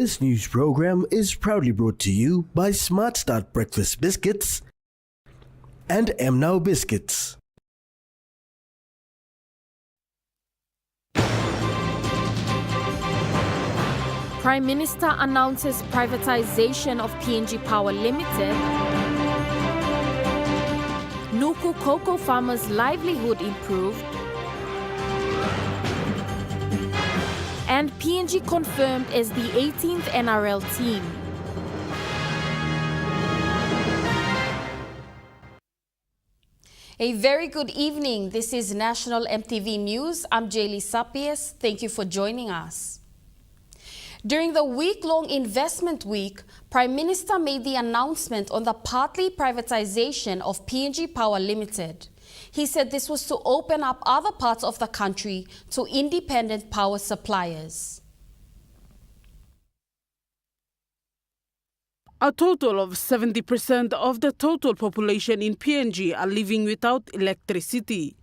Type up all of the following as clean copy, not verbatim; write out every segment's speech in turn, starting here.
This news program is proudly brought to you by Smart Start Breakfast Biscuits and Now Biscuits. Prime Minister announces privatization of PNG Power Limited. Nuku cocoa farmers' livelihood improved. And PNG confirmed as the 18th NRL team. A very good evening. This is National EMTV News. I'm Jaylee Sapies. Thank you for joining us. During the week-long investment week, Prime Minister made the announcement on the partly privatization of PNG Power Limited. He said this was to open up other parts of the country to independent power suppliers. A total of 70% of the total population in PNG are living without electricity.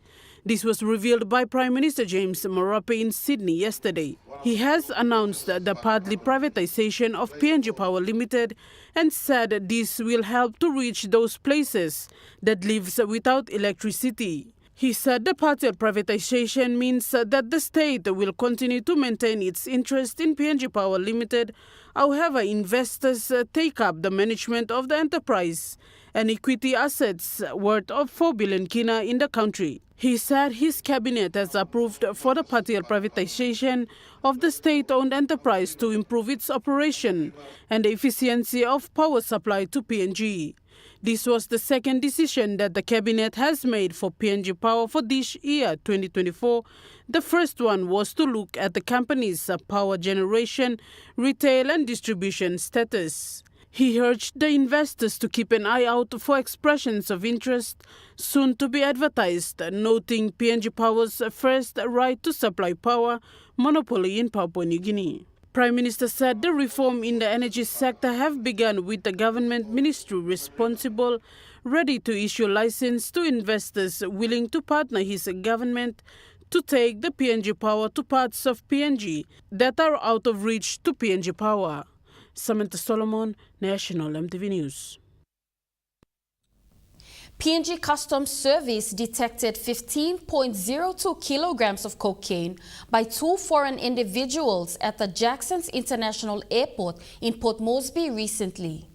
This was revealed by Prime Minister James Marape in Sydney yesterday. He has announced the partly privatization of PNG Power Limited and said this will help to reach those places that live without electricity. He said the partial privatization means that the state will continue to maintain its interest in PNG Power Limited. However, investors take up the management of the enterprise and equity assets worth of 4 billion kina in the country. He said his cabinet has approved for the partial privatization of the state-owned enterprise to improve its operation and the efficiency of power supply to PNG. This was the second decision that the cabinet has made for PNG Power for this year, 2024. The first one was to look at the company's power generation, retail and distribution status. He urged the investors to keep an eye out for expressions of interest soon to be advertised, noting PNG Power's first right to supply power monopoly in Papua New Guinea. Prime Minister said the reform in the energy sector have begun with the government ministry responsible, ready to issue license to investors willing to partner his government to take the PNG Power to parts of PNG that are out of reach to PNG Power. Samantha Solomon, National EMTV News. PNG Customs Service detected 15.02 kilograms of cocaine by 2 foreign individuals at the Jacksons International Airport in Port Moresby recently.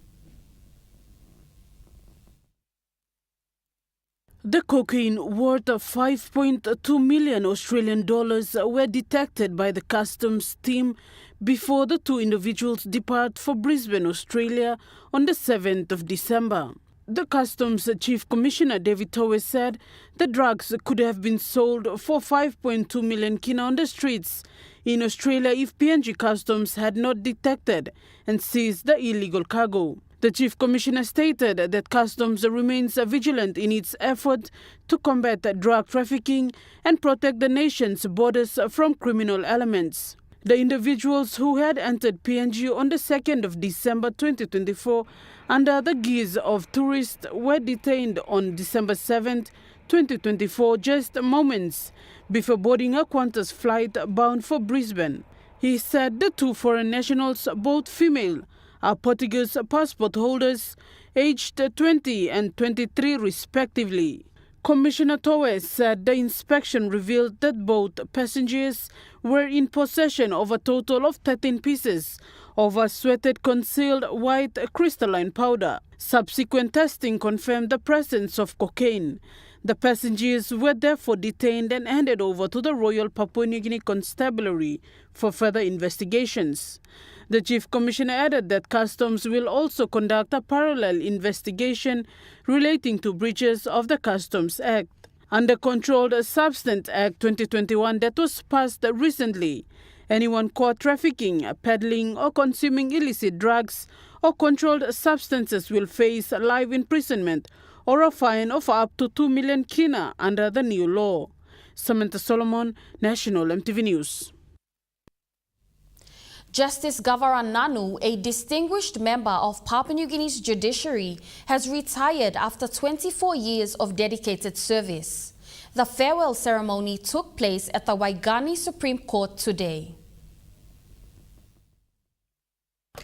The cocaine worth of 5.2 million Australian dollars were detected by the customs team before the 2 individuals depart for Brisbane, Australia on the 7th of December. The Customs Chief Commissioner David Towe said the drugs could have been sold for 5.2 million kina on the streets in Australia if PNG Customs had not detected and seized the illegal cargo. The Chief Commissioner stated that Customs remains vigilant in its effort to combat drug trafficking and protect the nation's borders from criminal elements. The individuals who had entered PNG on the 2nd of December 2024 under the guise of tourists were detained on December 7, 2024, just moments before boarding a Qantas flight bound for Brisbane. He said the 2 foreign nationals, both female, are Portuguese passport holders, aged 20 and 23 respectively. Commissioner Towe said the inspection revealed that both passengers were in possession of a total of 13 pieces of a sweated concealed white crystalline powder. Subsequent testing confirmed the presence of cocaine. The passengers were therefore detained and handed over to the Royal Papua New Guinea Constabulary for further investigations. The Chief Commissioner added that Customs will also conduct a parallel investigation relating to breaches of the Customs Act. Under Controlled Substance Act 2021 that was passed recently, anyone caught trafficking, peddling or consuming illicit drugs or controlled substances will face life imprisonment or a fine of up to 2 million kina under the new law. Samantha Solomon, National EMTV News. Justice Gavaran Nanu, a distinguished member of Papua New Guinea's judiciary, has retired after 24 years of dedicated service. The farewell ceremony took place at the Waigani Supreme Court today.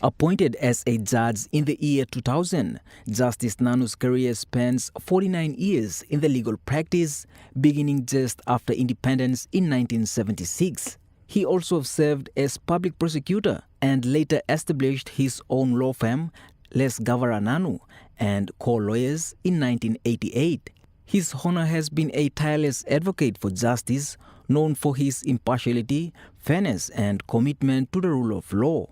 Appointed as a judge in the year 2000, Justice Nanu's career spans 49 years in the legal practice, beginning just after independence in 1976. He also served as public prosecutor and later established his own law firm, Les Gavara Nanu, and co-lawyers in 1988. His Honor has been a tireless advocate for justice, known for his impartiality, fairness, and commitment to the rule of law.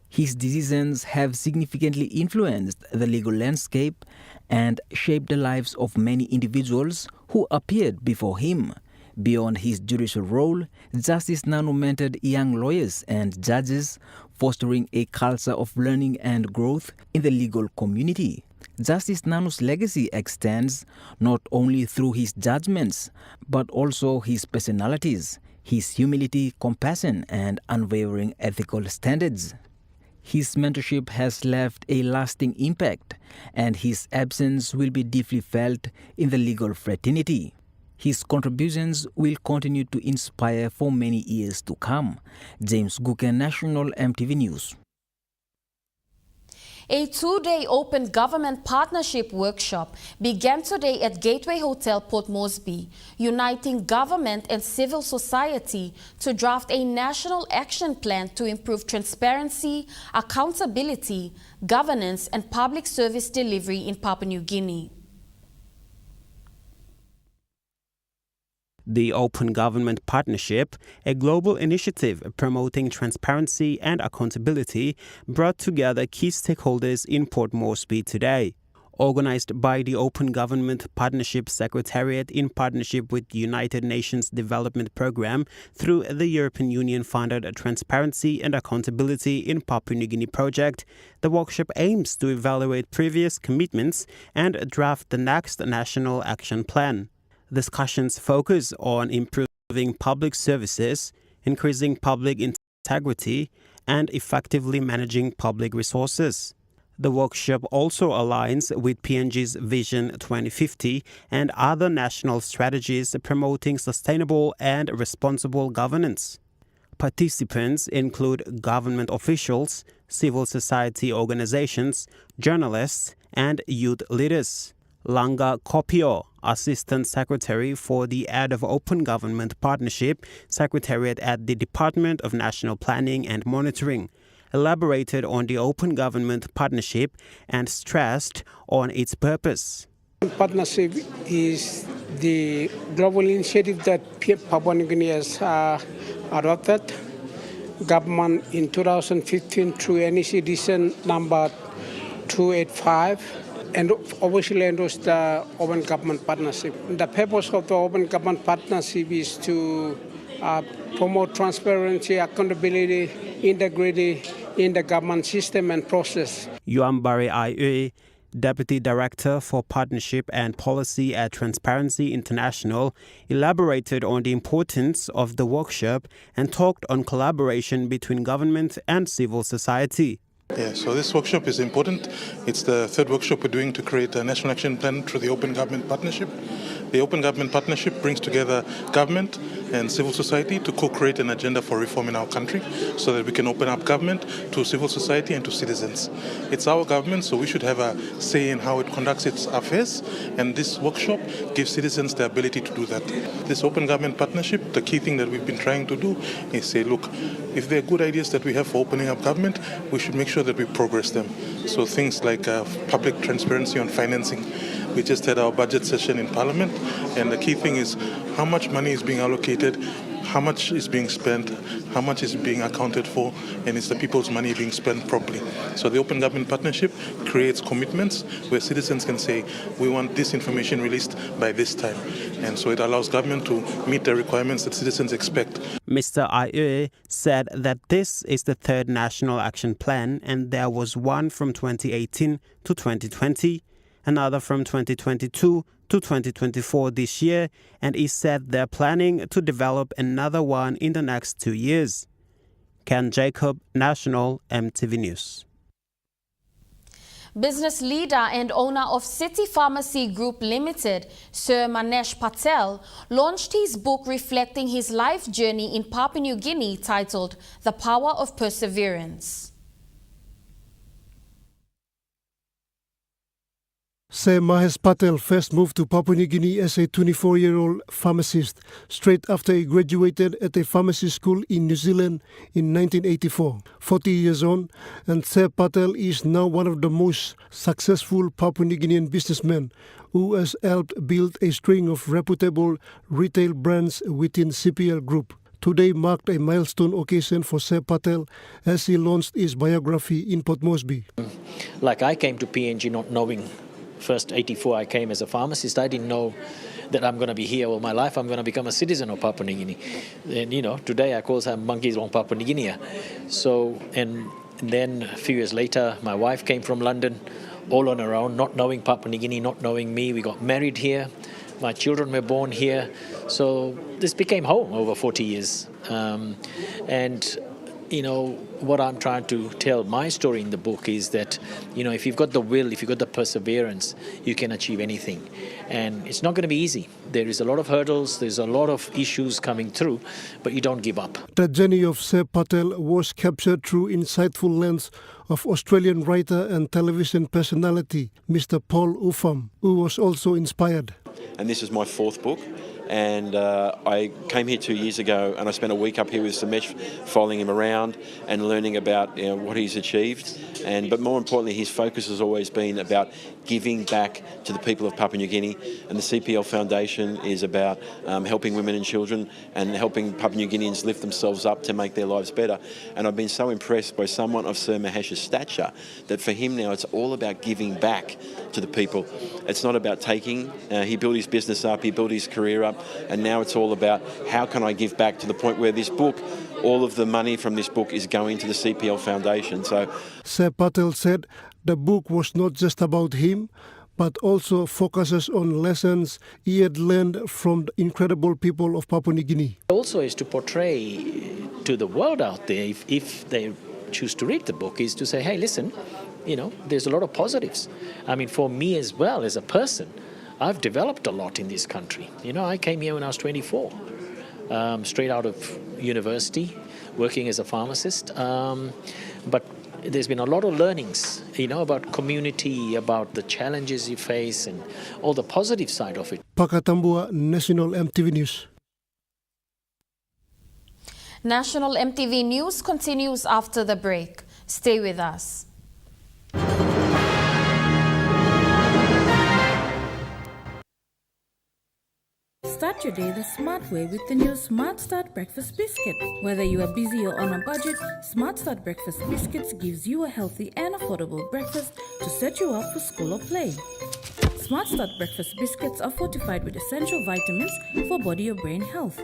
His decisions have significantly influenced the legal landscape and shaped the lives of many individuals who appeared before him. Beyond his judicial role, Justice Nanu mentored young lawyers and judges, fostering a culture of learning and growth in the legal community. Justice Nanu's legacy extends not only through his judgments, but also his personalities, his humility, compassion, and unwavering ethical standards. His mentorship has left a lasting impact, and his absence will be deeply felt in the legal fraternity. His contributions will continue to inspire for many years to come. James Guken, National EMTV News. A two-day open government partnership workshop began today at Gateway Hotel, Port Moresby, uniting government and civil society to draft a national action plan to improve transparency, accountability, governance, and public service delivery in Papua New Guinea. The Open Government Partnership, a global initiative promoting transparency and accountability, brought together key stakeholders in Port Moresby today. Organized by the Open Government Partnership Secretariat in partnership with the United Nations Development Programme through the European Union-funded Transparency and Accountability in Papua New Guinea project, the workshop aims to evaluate previous commitments and draft the next National Action Plan. Discussions focus on improving public services, increasing public integrity, and effectively managing public resources. The workshop also aligns with PNG's Vision 2050 and other national strategies promoting sustainable and responsible governance. Participants include government officials, civil society organizations, journalists, and youth leaders. Langa Kopio, Assistant Secretary for the Head of Open Government Partnership Secretariat at the Department of National Planning and Monitoring, elaborated on the Open Government Partnership and stressed on its purpose. Partnership is the global initiative that Papua New Guinea has adopted. Government in 2015 through NEC Edition number 285. And obviously endorsed the Open Government Partnership. The purpose of the Open Government Partnership is to promote transparency, accountability, integrity in the government system and process. Yuambari Aye, Deputy Director for Partnership and Policy at Transparency International, elaborated on the importance of the workshop and talked on collaboration between government and civil society. Yeah, so this workshop is important. It's the third workshop we're doing to create a national action plan through the Open Government Partnership. The Open Government Partnership brings together government and civil society to co-create an agenda for reform in our country so that we can open up government to civil society and to citizens. It's our government, so we should have a say in how it conducts its affairs, and this workshop gives citizens the ability to do that. This Open Government Partnership, the key thing that we've been trying to do is say, look, if there are good ideas that we have for opening up government, we should make sure that we progress them. So things like public transparency on financing. We just had our budget session in Parliament, and the key thing is how much money is being allocated, how much is being spent, how much is being accounted for, and is the people's money being spent properly. So the Open Government Partnership creates commitments where citizens can say, we want this information released by this time. And so it allows government to meet the requirements that citizens expect. Mr. Aye said that this is the third National Action Plan, and there was one from 2018 to 2020, another from 2022 to 2024 this year, and he said they're planning to develop another one in the next 2 years. Ken Jacob, National EMTV News. Business leader and owner of City Pharmacy Group Limited, Sir Manesh Patel, launched his book reflecting his life journey in Papua New Guinea titled The Power of Perseverance. Sir Mahesh Patel first moved to Papua New Guinea as a 24-year-old pharmacist, straight after he graduated at a pharmacy school in New Zealand in 1984. 40 years on, and Sir Patel is now one of the most successful Papua New Guinean businessmen who has helped build a string of reputable retail brands within CPL Group. Today marked a milestone occasion for Sir Patel as he launched his biography in Port Moresby. Like I came to PNG not knowing. First 84 I came as a pharmacist. I didn't know that I'm going to be here all my life. I'm going to become a citizen of Papua New Guinea. And today I call some monkeys on Papua New Guinea. So, and then a few years later, my wife came from London, all on her own, not knowing Papua New Guinea, not knowing me. We got married here. My children were born here. So this became home over 40 years. What I'm trying to tell my story in the book is that, if you've got the will, if you've got the perseverance, you can achieve anything. And it's not going to be easy. There is a lot of hurdles, there's a lot of issues coming through, but you don't give up. The journey of Sir Patel was captured through insightful lens of Australian writer and television personality, Mr. Paul Ufam, who was also inspired. And this is my fourth book. And I came here 2 years ago and I spent a week up here with Samesh, following him around and learning about what he's achieved. But more importantly, his focus has always been about giving back to the people of Papua New Guinea. And the CPL Foundation is about helping women and children and helping Papua New Guineans lift themselves up to make their lives better. And I've been so impressed by someone of Sir Mahesh's stature that for him now it's all about giving back to the people. It's not about taking. He built his business up, he built his career up, and now it's all about how can I give back, to the point where this book, all of the money from this book is going to the CPL Foundation. So, Sir Patel said the book was not just about him, but also focuses on lessons he had learned from the incredible people of Papua New Guinea. Also is to portray to the world out there, if they choose to read the book, is to say, hey, listen, there's a lot of positives. I mean, for me as well, as a person, I've developed a lot in this country. I came here when I was 24, straight out of university, working as a pharmacist. But there's been a lot of learnings, about community, about the challenges you face, and all the positive side of it. Pakatambua, National EMTV News. National EMTV News continues after the break. Stay with us. Start your day the smart way with the new Smart Start Breakfast Biscuit. Whether you are busy or on a budget, Smart Start Breakfast Biscuits gives you a healthy and affordable breakfast to set you up for school or play. Smart Start Breakfast Biscuits are fortified with essential vitamins for body or brain health.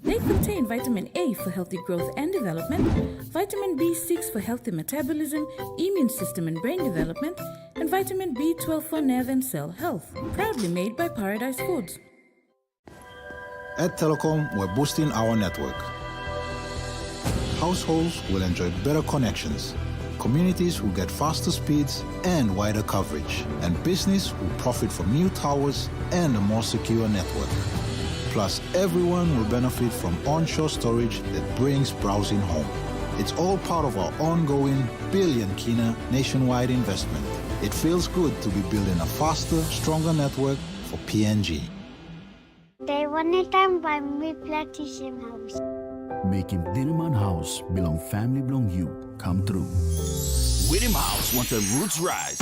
They contain vitamin A for healthy growth and development, vitamin B6 for healthy metabolism, immune system and brain development, and vitamin B12 for nerve and cell health. Proudly made by Paradise Foods. At Telecom, we're boosting our network. Households will enjoy better connections. Communities will get faster speeds and wider coverage. And business will profit from new towers and a more secure network. Plus, everyone will benefit from onshore storage that brings browsing home. It's all part of our ongoing billion-kina nationwide investment. It feels good to be building a faster, stronger network for PNG. They wanted time by me Platinum House. Making Dinaman House belong family belong you come true. Winning House wants a Roots Rice.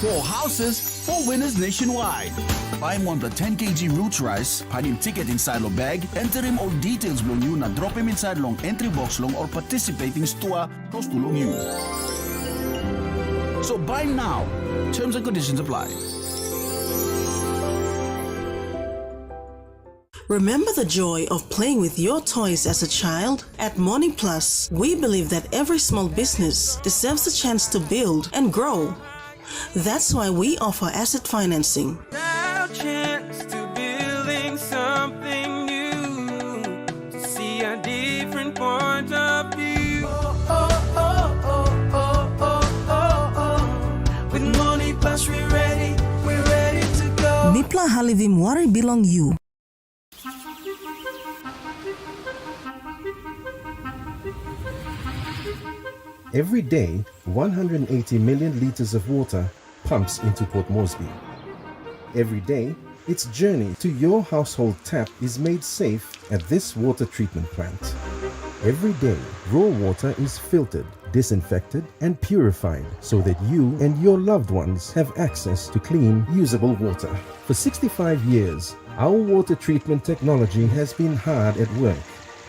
4 houses, 4 winners nationwide. Buy him on the 10 kg Roots Rice, find him ticket inside the bag, enter him all details belong you, na drop him inside long entry box long or participating store close to long you. So buy now. Terms and conditions apply. Remember the joy of playing with your toys as a child? At Morning Plus, we believe that every small business deserves a chance to build and grow. That's why we offer asset financing. Now chance to building something new, to see a different point of view. With Morning Plus we're ready to go. Mipla halivim wari belong you. Every day, 180 million liters of water pumps into Port Moresby. Every day, its journey to your household tap is made safe at this water treatment plant. Every day, raw water is filtered, disinfected, and purified so that you and your loved ones have access to clean, usable water. For 65 years, our water treatment technology has been hard at work,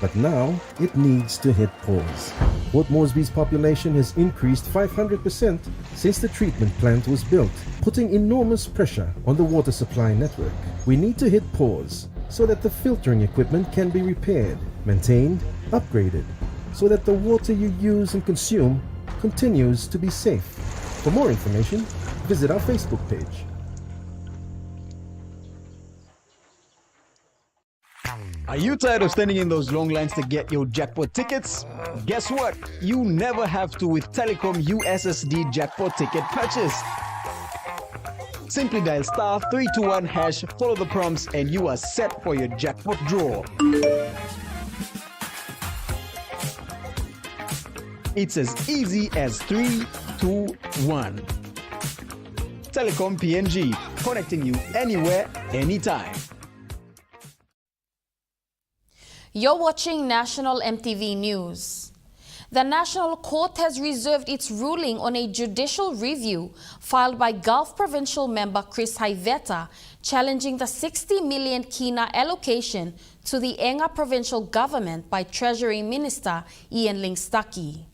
but now it needs to hit pause. Port Moresby's population has increased 500% since the treatment plant was built, putting enormous pressure on the water supply network. We need to hit pause so that the filtering equipment can be repaired, maintained, upgraded, so that the water you use and consume continues to be safe. For more information, visit our Facebook page. Are you tired of standing in those long lines to get your jackpot tickets? Guess what? You never have to with Telecom USSD jackpot ticket purchase. Simply dial *321#, follow the prompts, and you are set for your jackpot draw. It's as easy as 3, 2, 1. Telecom PNG, connecting you anywhere, anytime. You're watching National MTV News. The National Court has reserved its ruling on a judicial review filed by Gulf Provincial member Chris Haiveta, challenging the 60 million kina allocation to the Enga provincial government by Treasury Minister Ian Lingstaki.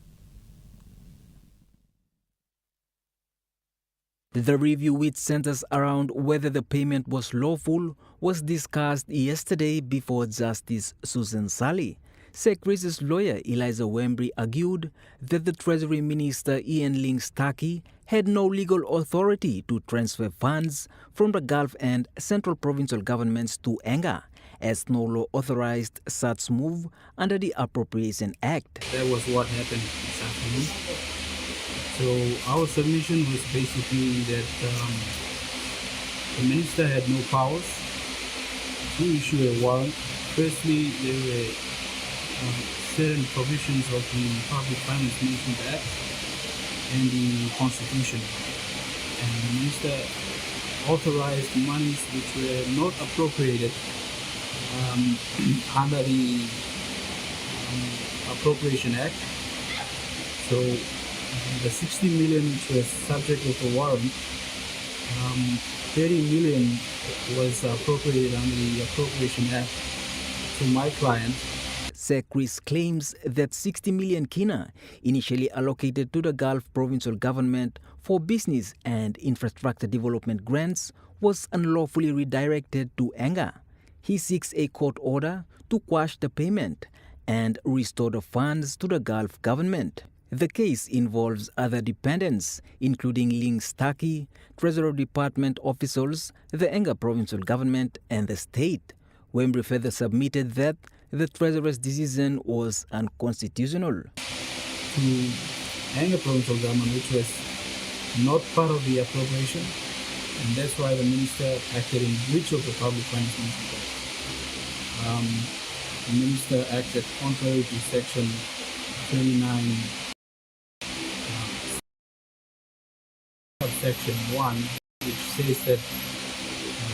The review, which centers around whether the payment was lawful, was discussed yesterday before Justice Susan Sally. Chris' lawyer Eliza Wembry argued that the Treasury Minister Ian Lingstaki had no legal authority to transfer funds from the Gulf and Central Provincial governments to Enga, as no law authorized such move under the Appropriation Act. That was what happened this afternoon. So our submission was basically that the minister had no powers to issue a warrant. Firstly, there were certain provisions of the Public Finance Management Act and the Constitution. And the minister authorized monies which were not appropriated under the Appropriation Act. So the 60 million which was subject of the warrant, 30 million was appropriated under the Appropriation Act to my client. Chris claims that 60 million kina initially allocated to the Gulf provincial government for business and infrastructure development grants was unlawfully redirected to Enga. He seeks a court order to quash the payment and restore the funds to the Gulf government. The case involves other dependents, including Lingstaki, Treasury Department officials, the Enga provincial government, and the state. Wembry further submitted that the Treasurer's decision was unconstitutional. To Enga provincial government, which was not part of the appropriation, and that's why the minister acted in breach of the Public Finance Management Act. The minister acted contrary to Section 29. Section 1, which says that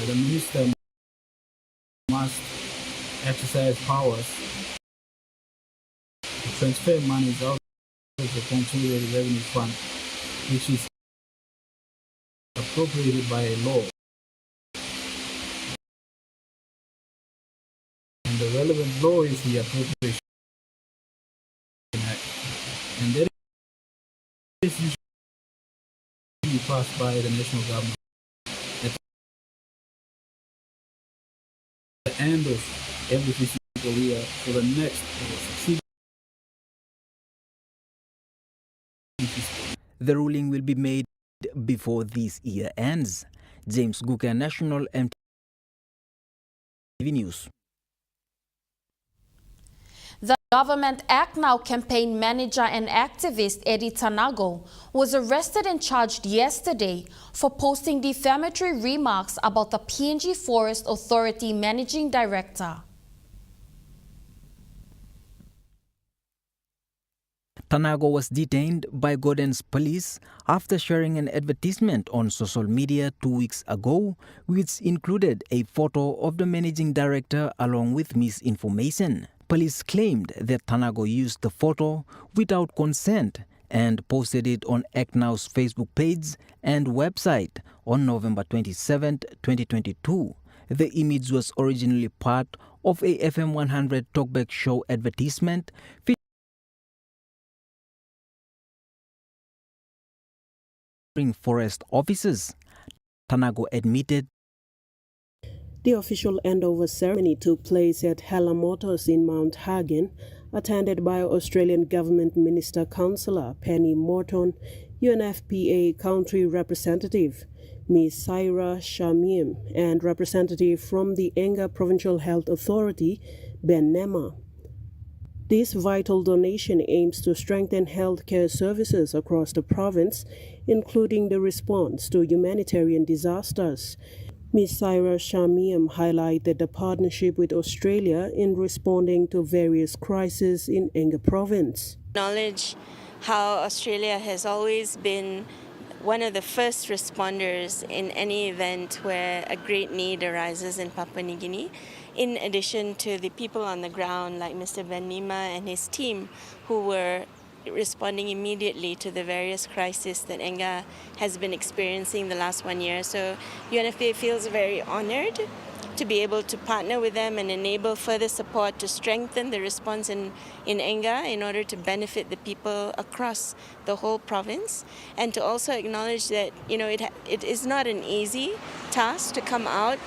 the minister must exercise powers to transfer monies out of the consolidated revenue fund, which is appropriated by a law. And the relevant law is the Appropriation Act. And that is passed by the national government at the end of every fiscal year for the next fiscal. The ruling will be made before this year ends. James Guka, National MTV News. The Government Act Now campaign manager and activist Eddie Tanago was arrested and charged yesterday for posting defamatory remarks about the PNG Forest Authority Managing Director. Tanago was detained by Gordon's police after sharing an advertisement on social media 2 weeks ago, which included a photo of the managing director along with misinformation. Police claimed that Tanago used the photo without consent and posted it on ACTNow's Facebook page and website on November 27, 2022. The image was originally part of a FM 100 talkback show advertisement featuring forest officers. Tanago admitted the official handover ceremony took place at Hella Motors in Mount Hagen, attended by Australian Government Minister Councillor Penny Morton, UNFPA Country Representative Ms. Saira Shamim, and representative from the Enga Provincial Health Authority, Ben Nema. This vital donation aims to strengthen healthcare services across the province, including the response to humanitarian disasters. Ms. Saira Shamim highlighted the partnership with Australia in responding to various crises in Enga Province. Acknowledge how Australia has always been one of the first responders in any event where a great need arises in Papua New Guinea, in addition to the people on the ground like Mr. Ben Nima and his team who were responding immediately to the various crises that Enga has been experiencing the last 1 year. So UNFPA feels very honored to be able to partner with them and enable further support to strengthen the response in Enga in order to benefit the people across the whole province, and to also acknowledge that it is not an easy task to come out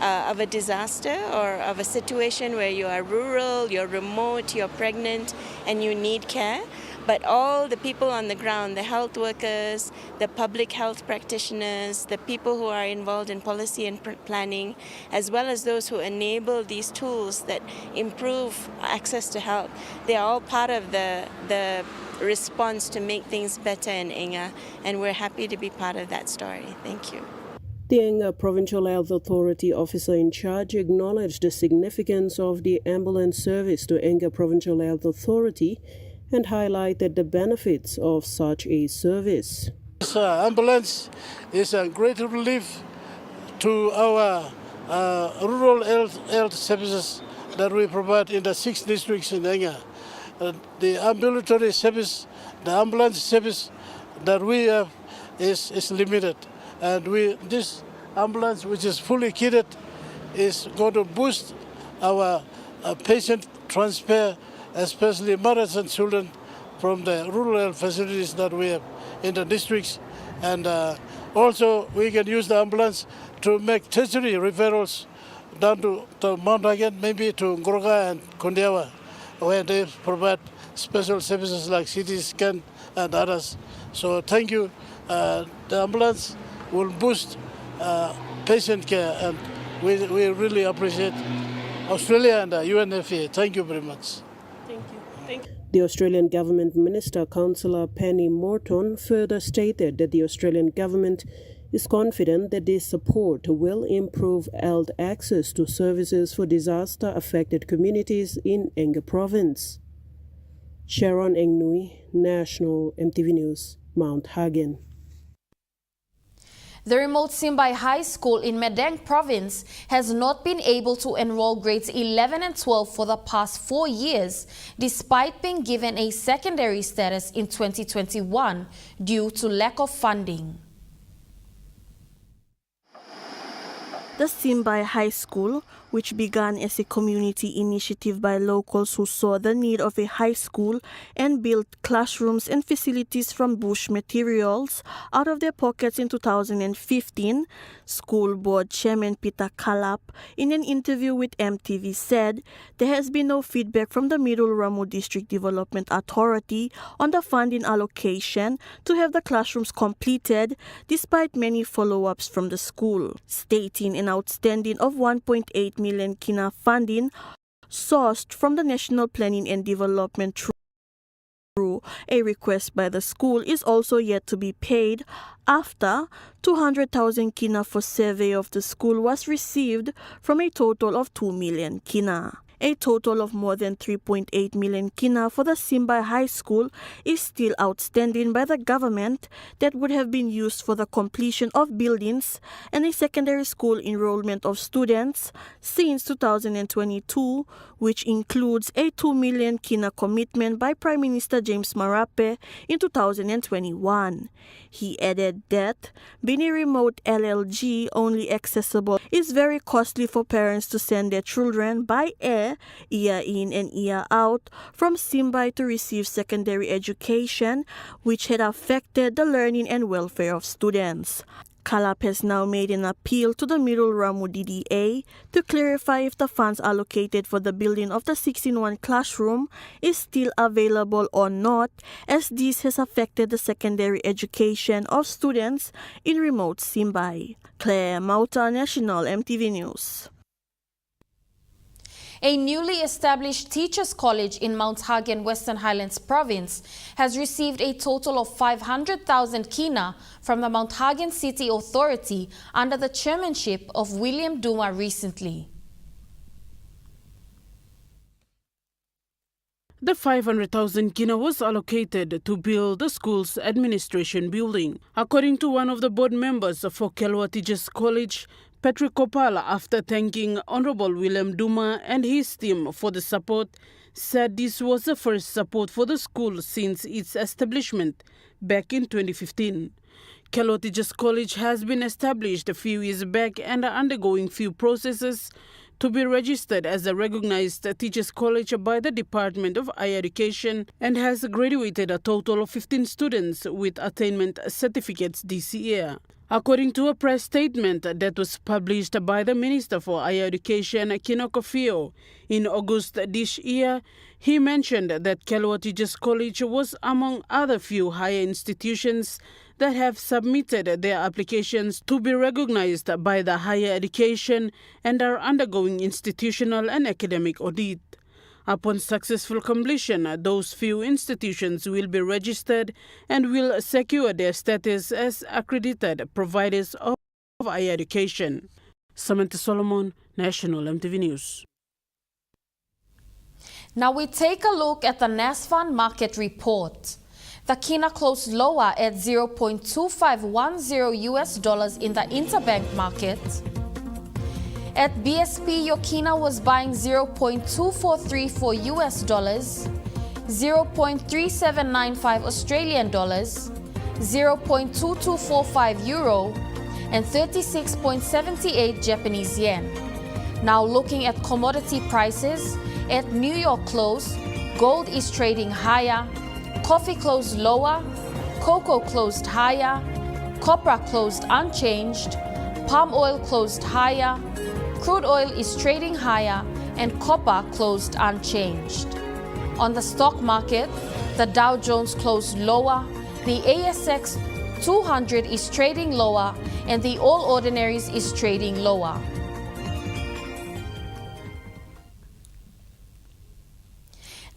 of a disaster or of a situation where you are rural, you're remote, you're pregnant, and you need care. But all the people on the ground, the health workers, the public health practitioners, the people who are involved in policy and planning, as well as those who enable these tools that improve access to health, they are all part of the response to make things better in Enga, and we're happy to be part of that story. Thank you. The Enga Provincial Health Authority officer in charge acknowledged the significance of the ambulance service to Enga Provincial Health Authority and highlighted the benefits of such a service. This ambulance is a great relief to our rural health services that we provide in the 6 districts in Enga. The ambulatory service, the ambulance service that we have is limited. And this ambulance, which is fully kitted, is going to boost our patient transfer, especially mothers and children from the rural health facilities that we have in the districts. And also we can use the ambulance to make tertiary referrals down to Mount Hagen, maybe to Ngoroga and Kondiawa, where they provide special services like CT scan and others. So thank you. The ambulance will boost patient care, and we really appreciate Australia and UNFPA. Thank you very much. Thank you. The Australian Government Minister Councillor Penny Morton further stated that the Australian Government is confident that this support will improve health access to services for disaster-affected communities in Enga Province. Sharon Engnui, National EMTV News, Mount Hagen. The remote Simbai High School in Madang Province has not been able to enroll grades 11 and 12 for the past 4 years, despite being given a secondary status in 2021 due to lack of funding. The Simbai High School, which began as a community initiative by locals who saw the need of a high school and built classrooms and facilities from bush materials out of their pockets in 2015, School Board Chairman Peter Kalap, in an interview with EMTV, said there has been no feedback from the Middle Ramu District Development Authority on the funding allocation to have the classrooms completed, despite many follow-ups from the school, stating an outstanding of 1.8 million kina funding sourced from the National Planning and Development through a request by the school is also yet to be paid after 200,000 kina for survey of the school was received from a total of 2 million kina. A total of more than 3.8 million kina for the Simbai High School is still outstanding by the government that would have been used for the completion of buildings and a secondary school enrollment of students since 2022, which includes a 2 million kina commitment by Prime Minister James Marape in 2021. He added that being a remote LLG only accessible is very costly for parents to send their children by air, year in and year out, from Simbai to receive secondary education, which had affected the learning and welfare of students. Kalap has now made an appeal to the Middle Ramu DDA to clarify if the funds allocated for the building of the 6-in-1 classroom is still available or not, as this has affected the secondary education of students in remote Simbai. Claire Mauta, National EMTV News. A newly established teachers' college in Mount Hagen, Western Highlands Province has received a total of 500,000 kina from the Mount Hagen City Authority under the chairmanship of William Duma recently. The 500,000 kina was allocated to build the school's administration building. According to one of the board members for Kelwa Teachers College, Patrick Kopala, after thanking Honorable William Duma and his team for the support, said this was the first support for the school since its establishment back in 2015. Kelwa Teachers College has been established a few years back and are undergoing few processes to be registered as a recognized teachers college by the Department of Higher Education and has graduated a total of 15 students with attainment certificates this year. According to a press statement that was published by the Minister for Higher Education, Kinoko Fio, in August this year, he mentioned that Kelwa Teachers College was among other few higher institutions that have submitted their applications to be recognized by the Higher Education and are undergoing institutional and academic audit. Upon successful completion, those few institutions will be registered and will secure their status as accredited providers of higher education. Samantha Solomon, National EMTV News. Now we take a look at the NASFAN market report. The kina closed lower at $0.2510 US in the interbank market. At BSP, your kina was buying $0.2434 US, $0.3795 Australian dollars, $0.2245 euro, and 36.78 Japanese yen. Now looking at commodity prices, at New York close, gold is trading higher, coffee closed lower, cocoa closed higher, copra closed unchanged, palm oil closed higher, crude oil is trading higher, and copper closed unchanged. On the stock market, the Dow Jones closed lower, the ASX 200 is trading lower, and the All Ordinaries is trading lower.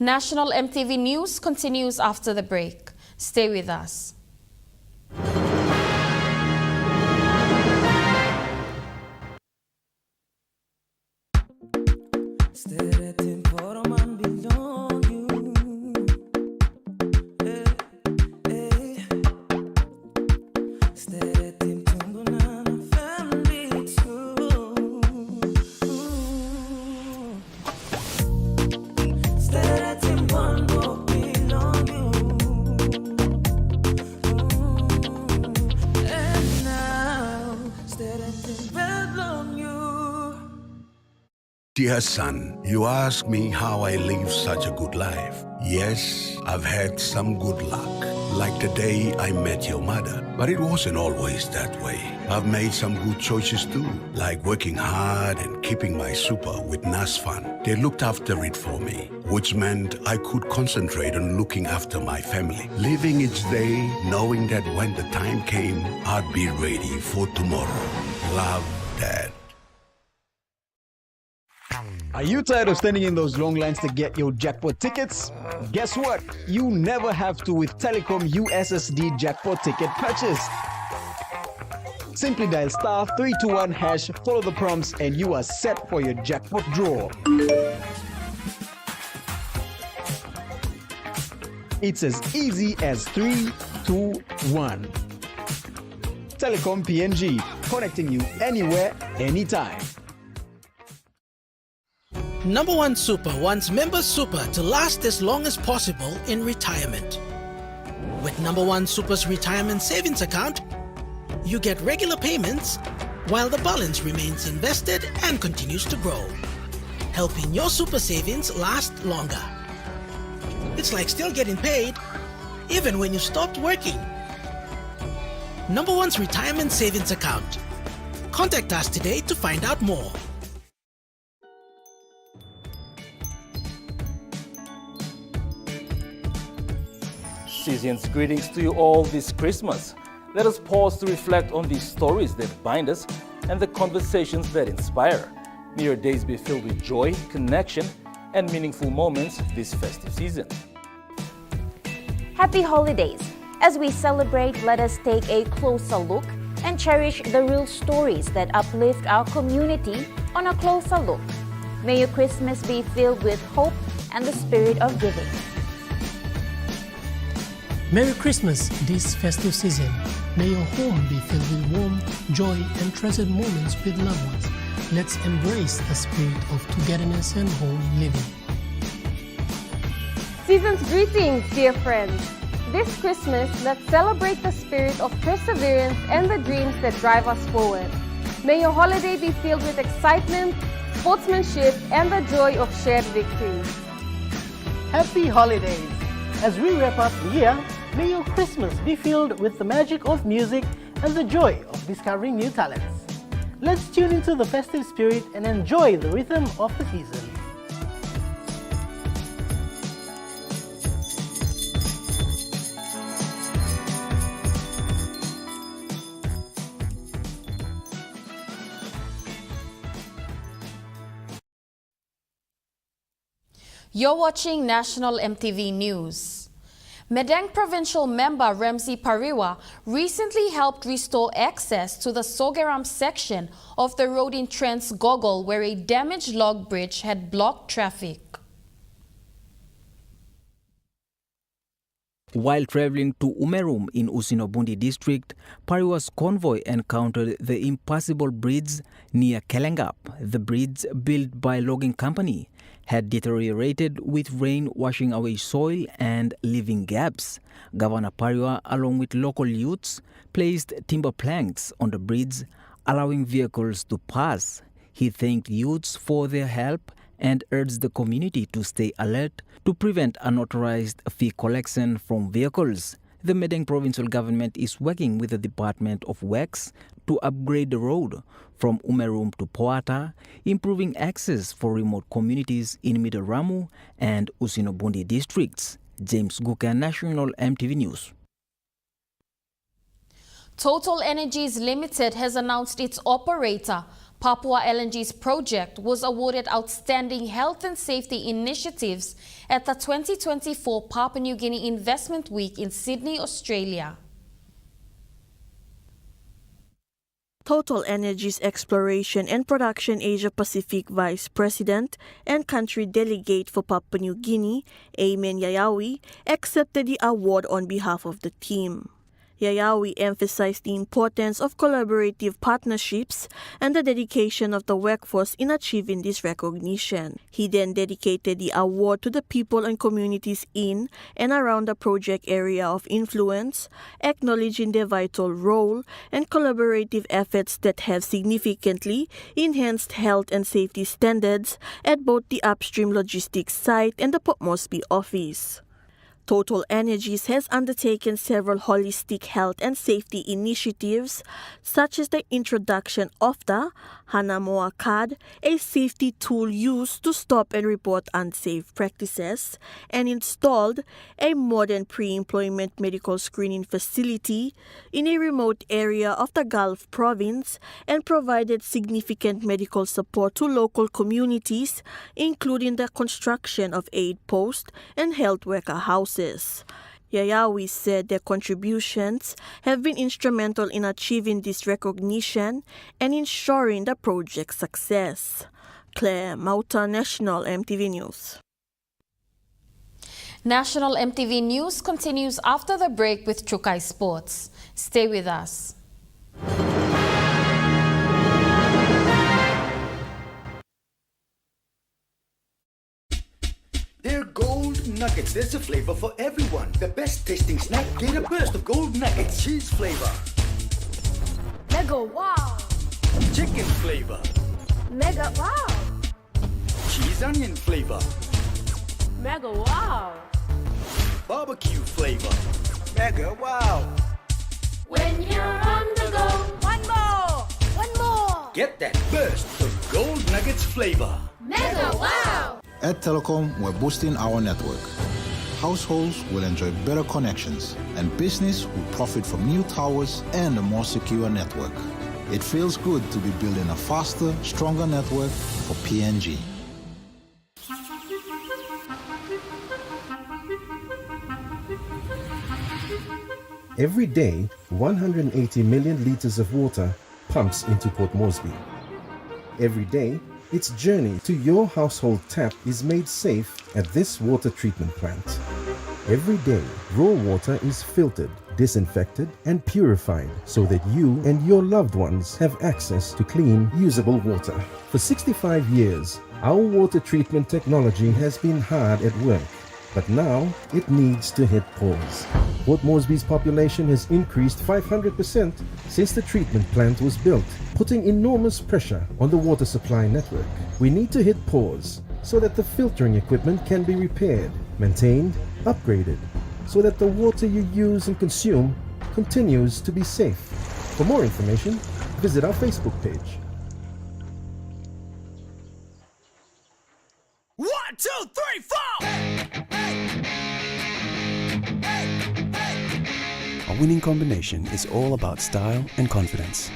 National EMTV News continues after the break. Stay with us. Dear son, you ask me how I live such a good life. Yes, I've had some good luck, like the day I met your mother. But it wasn't always that way. I've made some good choices too, like working hard and keeping my super with NASFAN. They looked after it for me, which meant I could concentrate on looking after my family. Living each day, knowing that when the time came, I'd be ready for tomorrow. Love, Dad. Are you tired of standing in those long lines to get your jackpot tickets? Guess what? You never have to with Telecom USSD jackpot ticket purchase. Simply dial *321#, follow the prompts, and you are set for your jackpot draw. It's as easy as 3, 2, 1. Telecom PNG, connecting you anywhere, anytime. Number One Super wants Member Super to last as long as possible in retirement. With Number One Super's retirement savings account, you get regular payments while the balance remains invested and continues to grow, helping your super savings last longer. It's like still getting paid, even when you stopped working. Number One's retirement savings account. Contact us today to find out more. Season's greetings to you all this Christmas. Let us pause to reflect on the stories that bind us and the conversations that inspire. May your days be filled with joy, connection, and meaningful moments this festive season. Happy holidays! As we celebrate, let us take a closer look and cherish the real stories that uplift our community on a closer look. May your Christmas be filled with hope and the spirit of giving. Merry Christmas this festive season. May your home be filled with warmth, joy, and treasured moments with loved ones. Let's embrace the spirit of togetherness and home living. Season's greetings, dear friends. This Christmas, let's celebrate the spirit of perseverance and the dreams that drive us forward. May your holiday be filled with excitement, sportsmanship, and the joy of shared victories. Happy holidays! As we wrap up the year, may your Christmas be filled with the magic of music and the joy of discovering new talents. Let's tune into the festive spirit and enjoy the rhythm of the season. You're watching National MTV News. Medang Provincial Member Ramsey Pariwa recently helped restore access to the Sogaram section of the road in Trent's Gogol, where a damaged log bridge had blocked traffic. While traveling to Umerum in Usinobundi district, Pariwa's convoy encountered the impassable bridge near Kelengap. The bridge, built by a logging company, had deteriorated with rain washing away soil and leaving gaps. Governor Pariwa, along with local youths, placed timber planks on the bridge, allowing vehicles to pass. He thanked youths for their help and urged the community to stay alert to prevent unauthorized fee collection from vehicles. The Medang provincial government is working with the Department of Works to upgrade the road from Umerum to Poata, improving access for remote communities in Middle Ramu and Usinobundi districts. James Guka, National MTV News. Total Energies Limited has announced its operator, Papua LNG's project, was awarded Outstanding Health and Safety Initiatives at the 2024 Papua New Guinea Investment Week in Sydney, Australia. Total Energies Exploration and Production Asia Pacific Vice President and Country Delegate for Papua New Guinea, Ayman Yayawi, accepted the award on behalf of the team. Yayawi emphasized the importance of collaborative partnerships and the dedication of the workforce in achieving this recognition. He then dedicated the award to the people and communities in and around the project area of influence, acknowledging their vital role and collaborative efforts that have significantly enhanced health and safety standards at both the upstream logistics site and the Port Moresby office. Total Energies has undertaken several holistic health and safety initiatives, such as the introduction of the Hanamoa card, a safety tool used to stop and report unsafe practices, and installed a modern pre-employment medical screening facility in a remote area of the Gulf province, and provided significant medical support to local communities, including the construction of aid posts and health worker houses. Yayawi said their contributions have been instrumental in achieving this recognition and ensuring the project's success. Claire Mauta, National MTV News. National MTV News continues after the break with Trukai Sports. Stay with us. They're gold nuggets. There's a flavor for everyone. The best tasting snack. Get a burst of gold nuggets. Cheese flavor. Mega wow. Chicken flavor. Mega wow. Cheese onion flavor. Mega wow. Barbecue flavor. Mega wow. When you're on the go, one more. One more. Get that burst of gold nuggets flavor. Mega wow. At Telecom, we're boosting our network. Households will enjoy better connections, and business will profit from new towers and a more secure network. It feels good to be building a faster, stronger network for PNG. Every day, 180 million liters of water pumps into Port Moresby. Every day, its journey to your household tap is made safe at this water treatment plant. Every day, raw water is filtered, disinfected, and purified so that you and your loved ones have access to clean, usable water. For 65 years, our water treatment technology has been hard at work, but now it needs to hit pause. Port Moresby's population has increased 500% since the treatment plant was built, putting enormous pressure on the water supply network. We need to hit pause so that the filtering equipment can be repaired, maintained, upgraded, so that the water you use and consume continues to be safe. For more information, visit our Facebook page. 1, 2, 3, 4! A winning combination is all about style and confidence.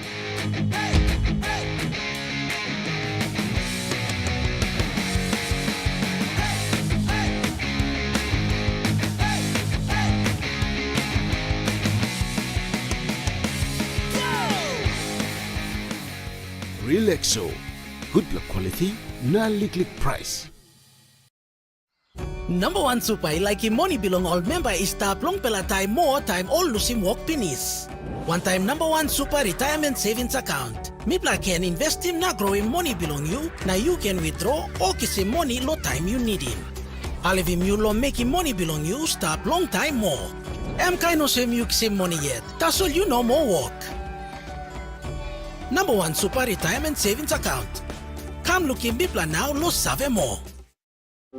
Relaxo. Good luck quality, non-lick price. Number 1 supay like money belong all member is taplong pela time more time all lusim walk pinis. One time number 1 super retirement savings account. Mipla can invest him na grow him money belong you, na you can withdraw or kisi money lo time you need him. Alif him you lo make him money belong you stop long time more. Kaino sem you kisi money yet, that's all you know more work. Number 1 super retirement savings account. Come look in Mipla now lo save more.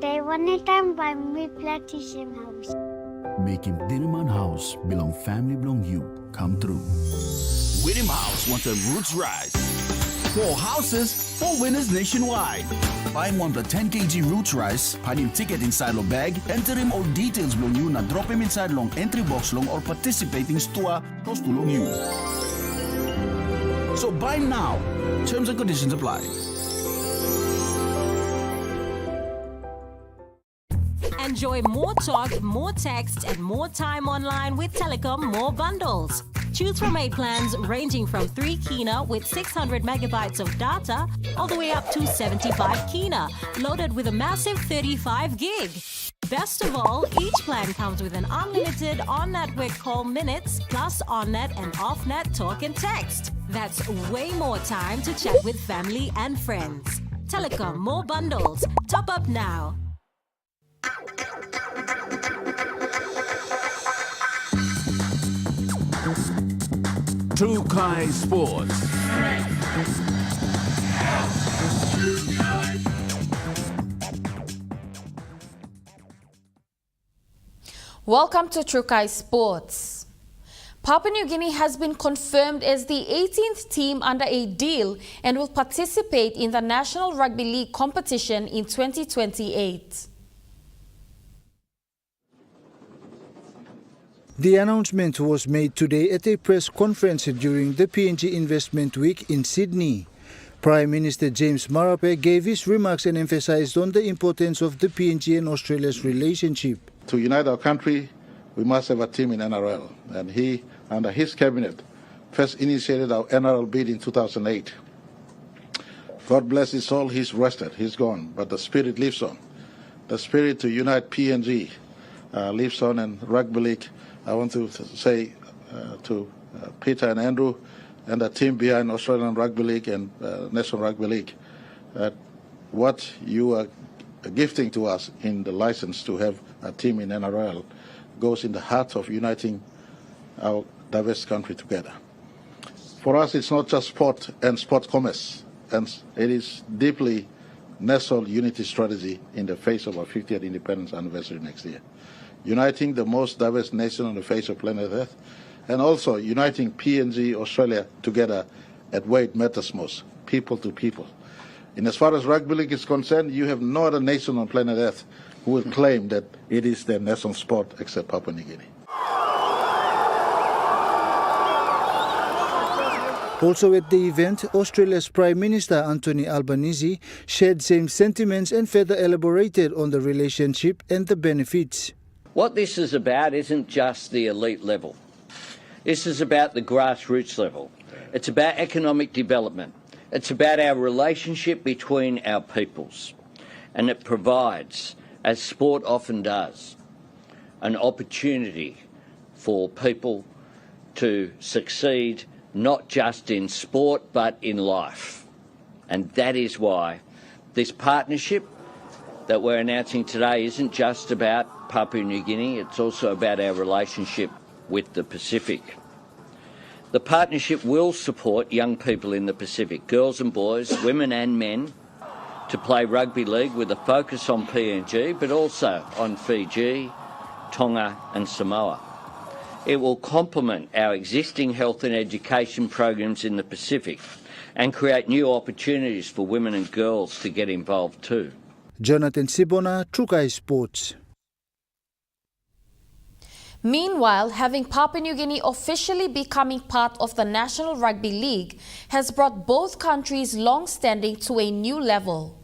They wanted time by me plantation house. Making Diliman House belong family belong you come through. Whittam House wants a roots rise. 4 houses, 4 winners nationwide. Buy him one the 10 kg roots rice, pad him ticket inside your bag, enter him all details belong you, na drop him inside long entry box long or participating store close to long you. So buy now. Terms and conditions apply. Enjoy more talk, more text, and more time online with Telecom More Bundles. Choose from 8 plans ranging from 3 kina with 600 megabytes of data all the way up to 75 kina, loaded with a massive 35 gig. Best of all, each plan comes with an unlimited on-network call minutes plus on-net and off-net talk and text. That's way more time to chat with family and friends. Telecom More Bundles. Top up now. Trukai Sports. Welcome to Trukai Sports. Papua New Guinea has been confirmed as the 18th team under a deal and will participate in the National Rugby League competition in 2028. The announcement was made today at a press conference during the PNG Investment Week in Sydney. Prime Minister James Marape gave his remarks and emphasized on the importance of the PNG and Australia's relationship. To unite our country, we must have a team in NRL, and he, under his cabinet, first initiated our NRL bid in 2008. God bless his soul, he's rested, he's gone, but the spirit lives on. The spirit to unite PNG lives on, and Rugby League. I want to say to Peter and Andrew and the team behind Australian Rugby League and National Rugby League that what you are gifting to us in the license to have a team in NRL goes in the heart of uniting our diverse country together. For us, it's not just sport and sport commerce, and it is deeply national unity strategy in the face of our 50th independence anniversary next year. Uniting the most diverse nation on the face of planet Earth, and also uniting PNG Australia together at where it matters most, people to people. And as far as Rugby League is concerned, you have no other nation on planet Earth who will claim that it is their national sport except Papua New Guinea. Also at the event, Australia's Prime Minister Anthony Albanese shared same sentiments and further elaborated on the relationship and the benefits. What this is about isn't just the elite level. This is about the grassroots level. It's about economic development. It's about our relationship between our peoples. And it provides, as sport often does, an opportunity for people to succeed not just in sport but in life. And that is why this partnership that we're announcing today isn't just about Papua New Guinea, it's also about our relationship with the Pacific. The partnership will support young people in the Pacific, girls and boys, women and men, to play rugby league with a focus on PNG but also on Fiji, Tonga and Samoa. It will complement our existing health and education programs in the Pacific and create new opportunities for women and girls to get involved too. Jonathan Sibona, Trukai Sports. Meanwhile, having Papua New Guinea officially becoming part of the National Rugby League has brought both countries' long-standing to a new level.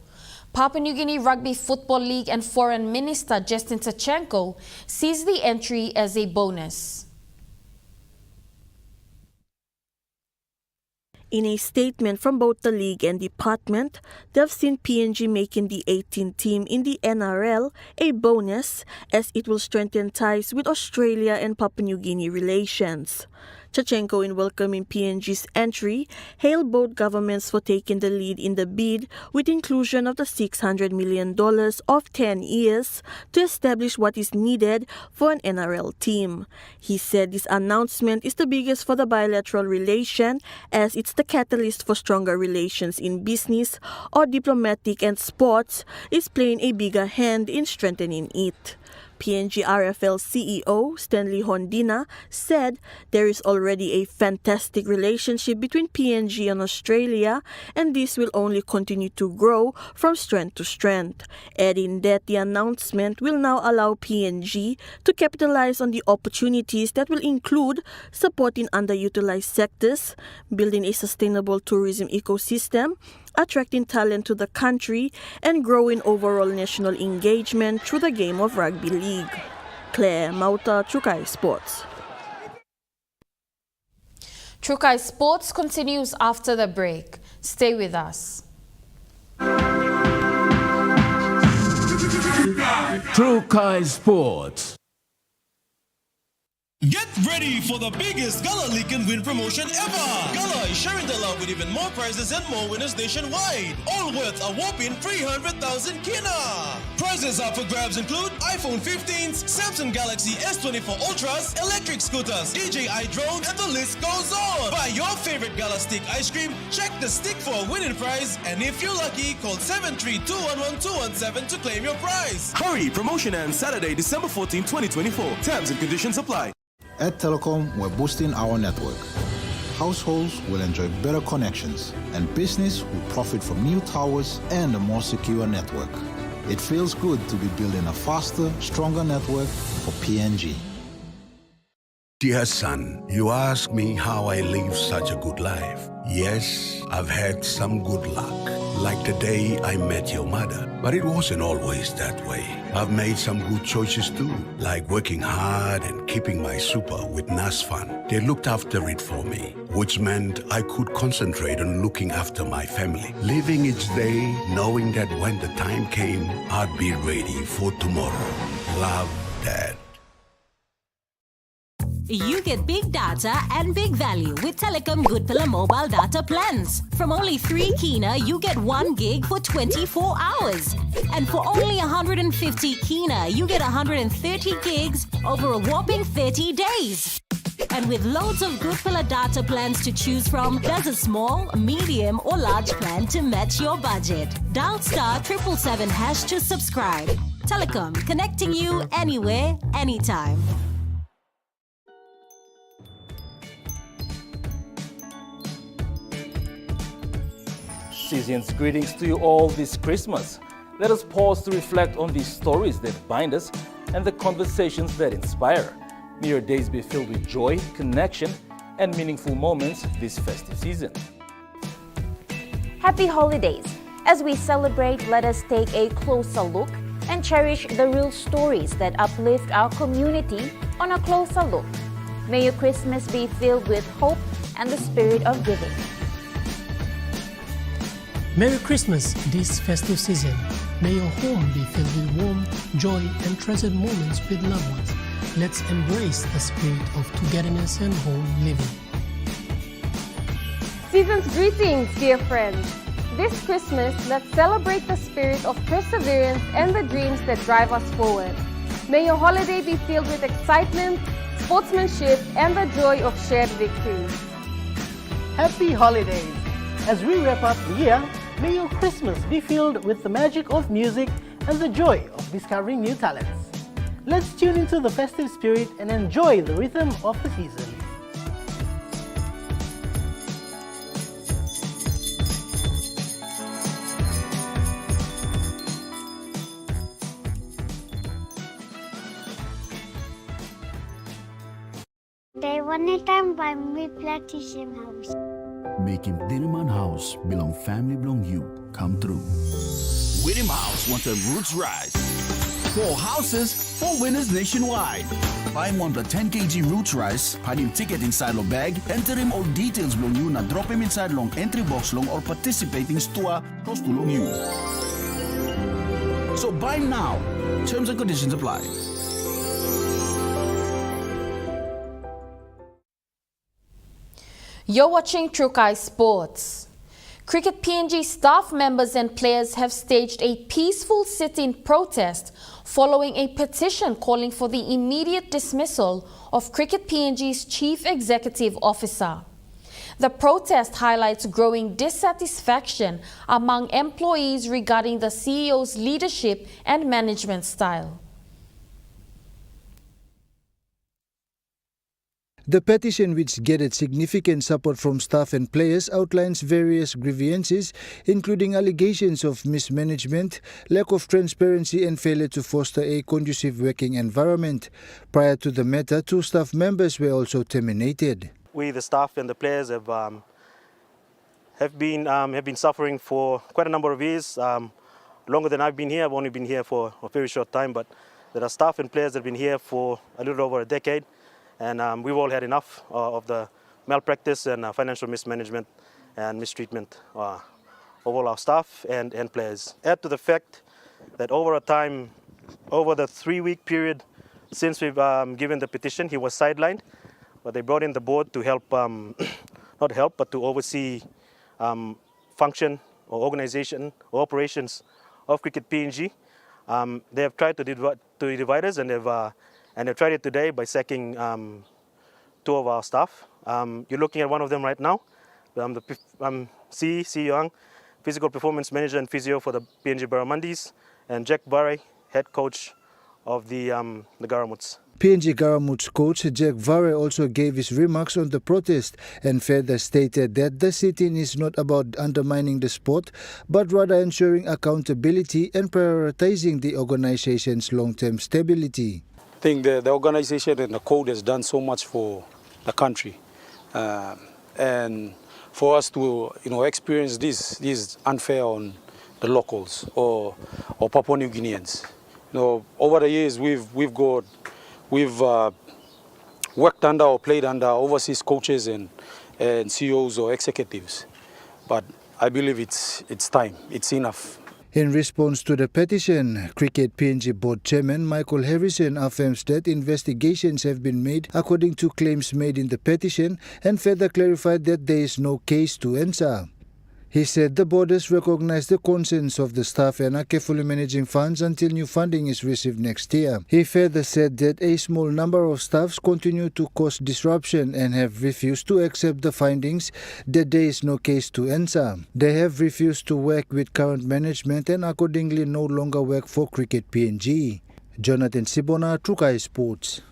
Papua New Guinea Rugby Football League and Foreign Minister Justin Tachenko sees the entry as a bonus. In a statement from both the league and department, they've seen PNG making the 18th team in the NRL a bonus as it will strengthen ties with Australia and Papua New Guinea relations. Tachenko, in welcoming PNG's entry, hailed both governments for taking the lead in the bid with inclusion of the $600 million of 10 years to establish what is needed for an NRL team. He said this announcement is the biggest for the bilateral relation as it's the catalyst for stronger relations in business or diplomatic, and sports is playing a bigger hand in strengthening it. PNG RFL CEO Stanley Hondina said there is already a fantastic relationship between PNG and Australia, and this will only continue to grow from strength to strength, adding that the announcement will now allow PNG to capitalize on the opportunities that will include supporting underutilized sectors, building a sustainable tourism ecosystem, attracting talent to the country, and growing overall national engagement through the game of rugby league. Claire Mauta, Trukai Sports. Trukai Sports continues after the break. Stay with us. Trukai Sports. Get ready for the biggest Gala Leak and Win promotion ever! Gala is sharing the love with even more prizes and more winners nationwide, all worth a whopping 300,000 kina! Prizes up for grabs include iPhone 15s, Samsung Galaxy S24 Ultras, electric scooters, DJI drones, and the list goes on! Buy your favorite Gala stick ice cream, check the stick for a winning prize, and if you're lucky, call 73211-217 to claim your prize! Hurry! Promotion ends Saturday, December 14, 2024. Terms and conditions apply. At Telecom, we're boosting our network. Households will enjoy better connections, and business will profit from new towers and a more secure network. It feels good to be building a faster, stronger network for PNG. Dear son, you ask me how I live such a good life. Yes, I've had some good luck, like the day I met your mother. But it wasn't always that way. I've made some good choices too, like working hard and keeping my super with NASFAN. They looked after it for me, which meant I could concentrate on looking after my family. Living each day, knowing that when the time came, I'd be ready for tomorrow. Love, Dad. You get big data and big value with Telecom Good Pillar mobile data plans. From only 3 kina, you get 1 gig for 24 hours. And for only 150 kina, you get 130 gigs over a whopping 30 days. And with loads of Good Pillar data plans to choose from, there's a small, medium or large plan to match your budget. Dial *777# to subscribe. Telecom, connecting you anywhere, anytime. Season's greetings to you all this Christmas. Let us pause to reflect on the stories that bind us and the conversations that inspire. May your days be filled with joy, connection, and meaningful moments this festive season. Happy holidays! As we celebrate, let us take a closer look and cherish the real stories that uplift our community on a closer look. May your Christmas be filled with hope and the spirit of giving. Merry Christmas this festive season. May your home be filled with warm, joy, and treasured moments with loved ones. Let's embrace the spirit of togetherness and home living. Season's greetings, dear friends. This Christmas, let's celebrate the spirit of perseverance and the dreams that drive us forward. May your holiday be filled with excitement, sportsmanship, and the joy of shared victories. Happy holidays! As we wrap up the year, may your Christmas be filled with the magic of music and the joy of discovering new talents. Let's tune into the festive spirit and enjoy the rhythm of the season. They one time by Bilateral house. Making Dinaman House belong family belong you come through. Whittam House wants a roots rise. 4 houses, 4 winners nationwide. Buy him on the 10 kg roots rice, pad him ticket inside lo bag, enter him all details long you, na drop him inside long entry box long or participating store close to long you. So buy him now. Terms and conditions apply. You're watching True Kai Sports. Cricket PNG staff members and players have staged a peaceful sit-in protest following a petition calling for the immediate dismissal of Cricket PNG's Chief Executive Officer. The protest highlights growing dissatisfaction among employees regarding the CEO's leadership and management style. The petition, which gathered significant support from staff and players, outlines various grievances, including allegations of mismanagement, lack of transparency, and failure to foster a conducive working environment. Prior to the matter, 2 staff members were also terminated. We, the staff and the players, have been suffering for quite a number of years, longer than I've been here. I've only been here for a very short time, but there are staff and players that have been here for a little over a decade. And we've all had enough of the malpractice and financial mismanagement and mistreatment of all our staff and players. Add to the fact that over the 3-week period since we've given the petition, he was sidelined, but they brought in the board to help, not help, but to oversee function or organization or operations of Cricket PNG. They have tried to divide us, and they've tried it today by sacking 2 of our staff. You're looking at one of them right now. C Young, Physical Performance Manager and Physio for the PNG Barramundis, and Jack Barre, Head Coach of the Garamuts. PNG Garamuts coach Jack Barre also gave his remarks on the protest and further stated that the sit-in is not about undermining the sport, but rather ensuring accountability and prioritizing the organization's long-term stability. I think the organization and the code has done so much for the country, and for us to experience this is unfair on the locals or Papua New Guineans. Over the years we've worked under or played under overseas coaches and CEOs or executives, but I believe it's time, it's enough. In response to the petition, Cricket PNG Board Chairman Michael Harrison affirms that investigations have been made according to claims made in the petition and further clarified that there is no case to answer. He said the board has recognized the concerns of the staff and are carefully managing funds until new funding is received next year. He further said that a small number of staffs continue to cause disruption and have refused to accept the findings that there is no case to answer. They have refused to work with current management and accordingly no longer work for Cricket PNG. Jonathan Sibona, Trukai Sports.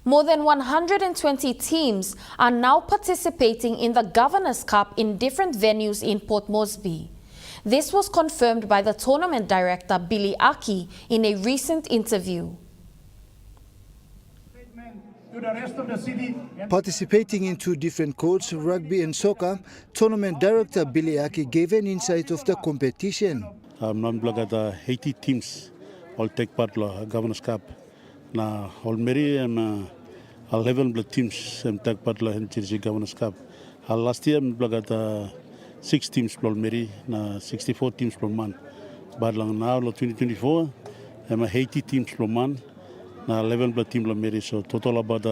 More than 120 teams are now participating in the Governor's Cup in different venues in Port Moresby. This was confirmed by the tournament director Billy Aki in a recent interview. To the rest of the city. Participating in two different codes, rugby and soccer, tournament director Billy Aki gave an insight of the competition. Non-block 80 teams all take part in the Governor's Cup. Now, already 11 teams take part in the Governor's Cup. Last year, we had 6 teams already, 64 per month. But now, 2024, 80 teams per month, 11 teams already. So total about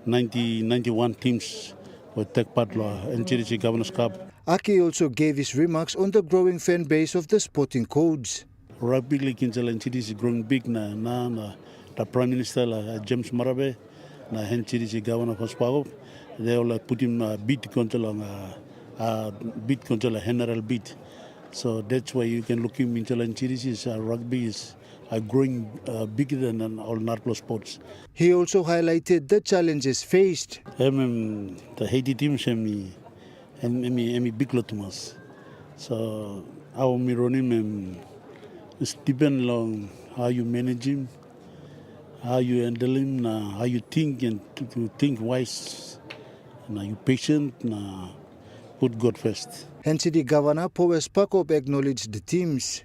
91 teams will take part in the Governor's Cup. Aki also gave his remarks on the growing fan base of the sporting codes. Rugby league in the is growing big now. The Prime Minister James Marape, na HNCDC Governor of Power, they all put him beat control general beat. So that's why you can look him into HNCDC's rugby is growing bigger than all Narplo sports. He also highlighted the challenges faced. The Haiti teams and big lot mas. So our mironim is depend on how you manage him. How you handle him, how you think and to think wise, you patient, put God first. NCD Governor Powes Pakop acknowledged the teams.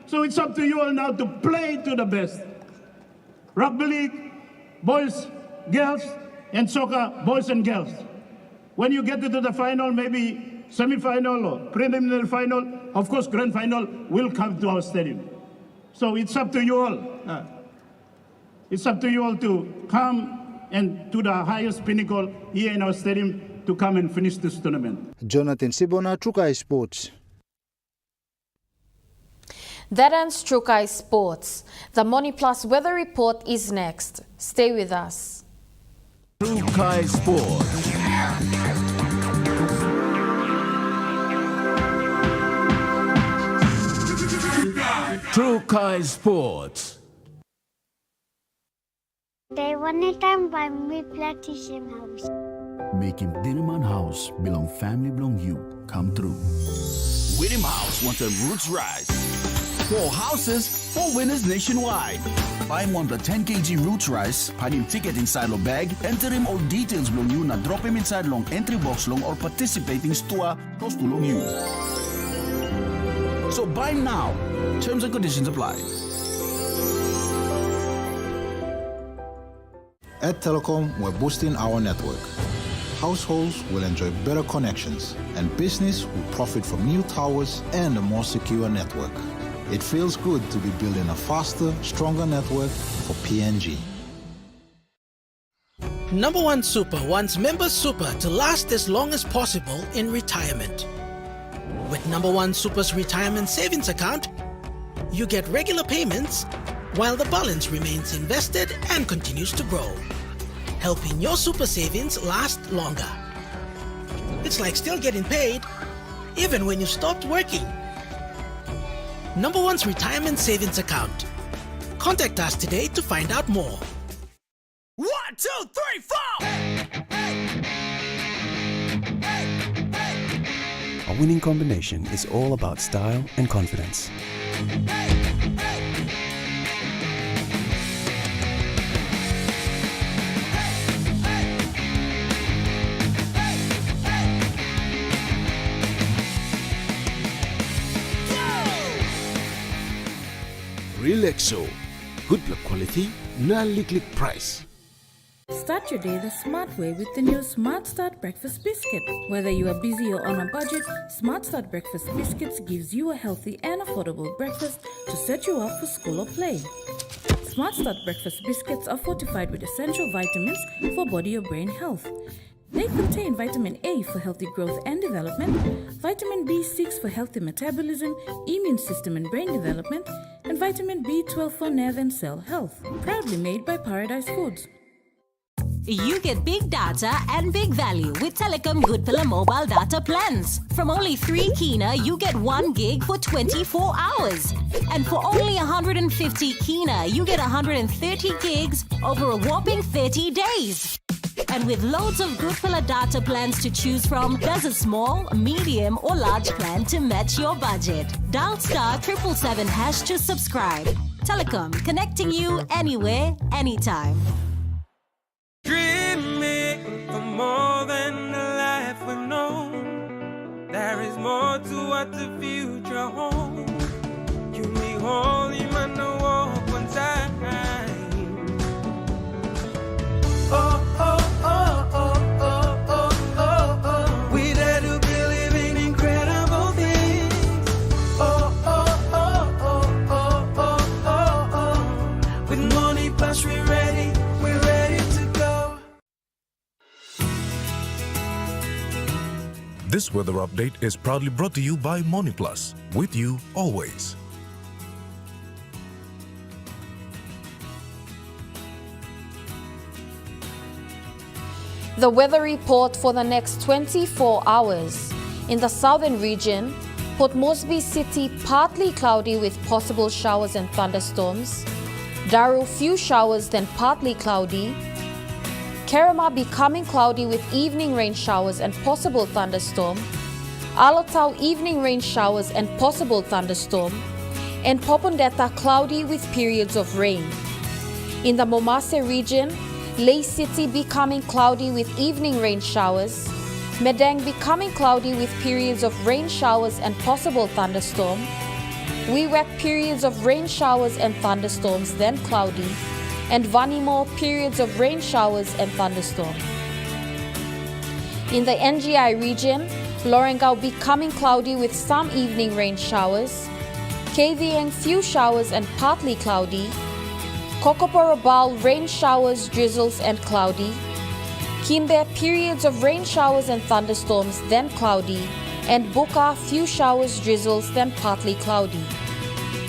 So it's up to you all now to play to the best. Rugby league, boys, girls, and soccer, boys and girls. When you get into the final, maybe semi-final or preliminary final, of course grand final will come to our stadium. So it's up to you all. It's up to you all to come and to the highest pinnacle here in our stadium to come and finish this tournament. Jonathan Sibona, Trukai Sports. That ends Trukai Sports. The Money Plus weather report is next. Stay with us. Trukai Sports. Trukai Sports. They one time by me plantation house. Making Dinaman House belong family belong you come through. Whittam House wants a roots rise. 4 houses, 4 winners nationwide. Buy one the 10 kg roots rice, find him ticket inside your bag, enter him all details belong you, na drop him inside long entry box long or participating store close to long you. So buy now. Terms and conditions apply. At Telecom, we're boosting our network. Households will enjoy better connections, and business will profit from new towers and a more secure network. It feels good to be building a faster, stronger network for PNG. Number One Super wants members' super to last as long as possible in retirement. With Number One Super's retirement savings account, you get regular payments while the balance remains invested and continues to grow, helping your super savings last longer. It's like still getting paid, even when you stopped working. Number One's retirement savings account. Contact us today to find out more. 1, 2, 3, 4! A winning combination is all about style and confidence. Relaxo. Good luck quality, non-lick price. Start your day the smart way with the new Smart Start Breakfast Biscuit. Whether you are busy or on a budget, Smart Start Breakfast Biscuits gives you a healthy and affordable breakfast to set you up for school or play. Smart Start Breakfast Biscuits are fortified with essential vitamins for body or brain health. They contain vitamin A for healthy growth and development, vitamin B6 for healthy metabolism, immune system and brain development, and vitamin B12 for nerve and cell health. Proudly made by Paradise Foods. You get big data and big value with Telecom Goodpilla mobile data plans. From only 3 kina, you get 1 gig for 24 hours. And for only 150 kina, you get 130 gigs over a whopping 30 days. And with loads of Goodpilla data plans to choose from, there's a small, medium or large plan to match your budget. Dial *777# to subscribe. Telecom, connecting you anywhere, anytime. Dreaming for more than the life we've known. There is more to what the future holds. You need holy man to walk one time. Oh, oh, oh, oh, oh, oh, oh, oh. We dare to believe in incredible things. Oh, oh, oh, oh, oh, oh, oh, oh. With money plus we're ready to go. This weather update is proudly brought to you by MoneyPlus, with you always. The weather report for the next 24 hours. In the southern region, Port Moresby City partly cloudy with possible showers and thunderstorms. Daru few showers then partly cloudy. Kerema becoming cloudy with evening rain showers and possible thunderstorm. Alotau evening rain showers and possible thunderstorm. And Popondetta cloudy with periods of rain. In the Momase region, Lay City becoming cloudy with evening rain showers. Medang becoming cloudy with periods of rain showers and possible thunderstorm. Wewak periods of rain showers and thunderstorms then cloudy. And Vanimo periods of rain showers and thunderstorm. In the NGI region, Lorengau becoming cloudy with some evening rain showers. KVN few showers and partly cloudy. Kokoporobal rain showers, drizzles and cloudy. Kimbe periods of rain showers and thunderstorms then cloudy. And Buka few showers, drizzles then partly cloudy.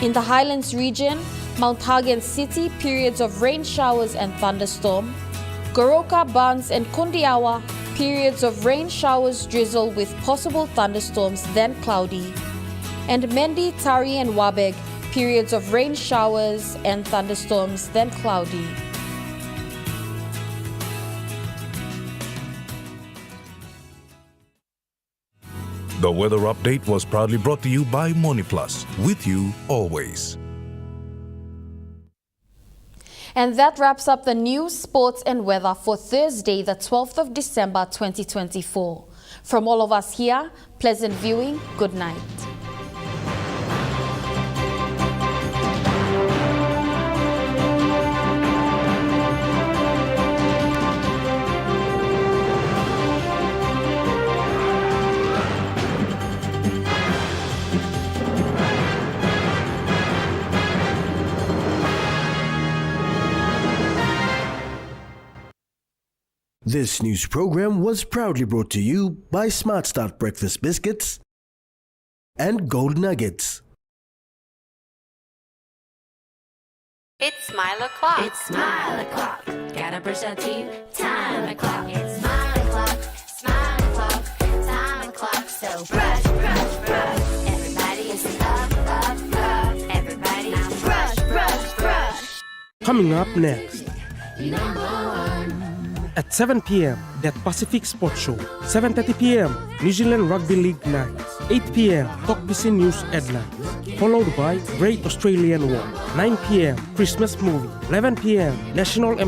In the Highlands region, Mount Hagen City periods of rain showers and thunderstorm. Goroka, Barnes and Kundiawa periods of rain showers, drizzle with possible thunderstorms then cloudy. And Mendi, Tari and Wabeg periods of rain showers and thunderstorms then cloudy. The weather update was proudly brought to you by MoneyPlus, with you always. And that wraps up the news, sports and weather for Thursday, the 12th of December 2024. From all of us here, pleasant viewing, good night. This news program was proudly brought to you by Smart Start Breakfast Biscuits and Gold Nuggets. It's Smile O'Clock. It's Smile O'Clock. Gotta brush our teeth. Time o'clock. It's Smile O'Clock. Smile O'Clock. Time o'clock. So brush, brush, brush. Everybody is up, up, up. Everybody now brush, brush, brush. Coming up next. Number 1. At 7 p.m., That Pacific Sports Show. 7:30 p.m., New Zealand Rugby League Nights. 8 p.m., Talk BC News Headlines. Followed by Great Australian War. 9 p.m., Christmas Movie. 11 p.m., National